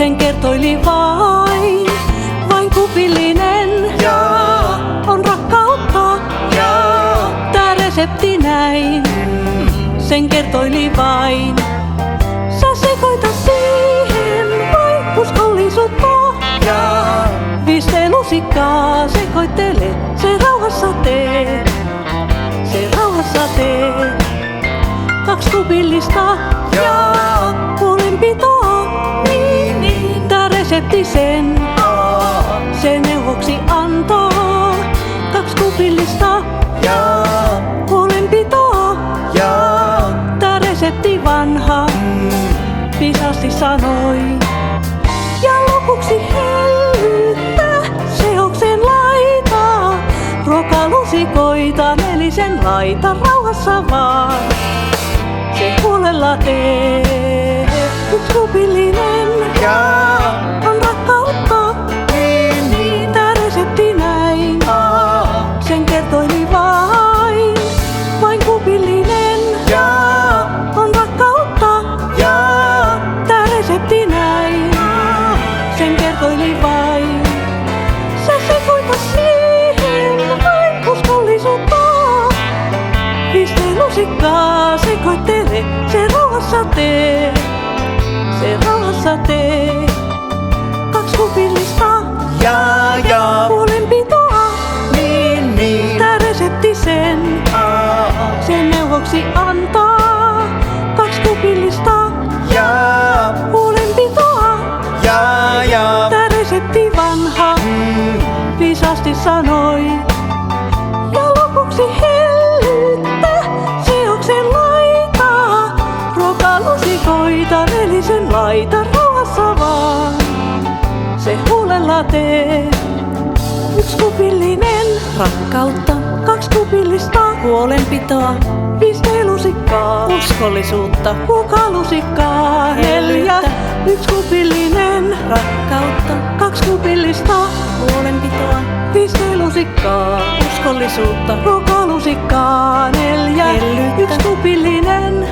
sen kertoili vain kupillinen. On rakkautta, tää resepti näin, sen kertoili vain. Sä sekoita siihen vain uskollisuutta, 5 lusikkaa sekoittele, se rauhassa tee, se rauhassa tee. 2 kupillista ja huolenpitoa, niin tää resepti sen neuvoksi antoo. 2 kupillista ja huolenpitoa, tää resepti vanha viisaasti sanoi. Ja lopuksi hellyttää seoksen laita, ruokalusikoita 4 laita rauhassa vaan, se huolella tee. 1 kupillinen on rakkautta, niin tää resepti näin, sen kertoili vain kupillinen. On rakkautta, tää resepti näin, sen kertoili vain. Sä sekoita siihen vain uskollisuutta, 5 lusikkaa sekoittele, se rauhassa tee, se rauhassa tee. 2 kupillista ja huolenpitoa, niin tää resepti sen neuvoksi antaa. 2 kupillista ja huolenpitoa, tää resepti vanha viisaasti sanoi. Ja lopuksi hellyttää seoksen laita, ruokalusikoita 4 laita rauhassa vaan, se huolella tee. 1 kupillinen Rakkautta, 2 kupillista huolenpitoa, 5 lusikkaa, uskollisuutta, ruokalusikkaa 4. 1 kupillinen rakkautta, 2 kupillista, huolenpitoa, 5 lusikkaa, uskollisuutta, ruokalusikkaa 4. Hellyttä. 1 kupillinen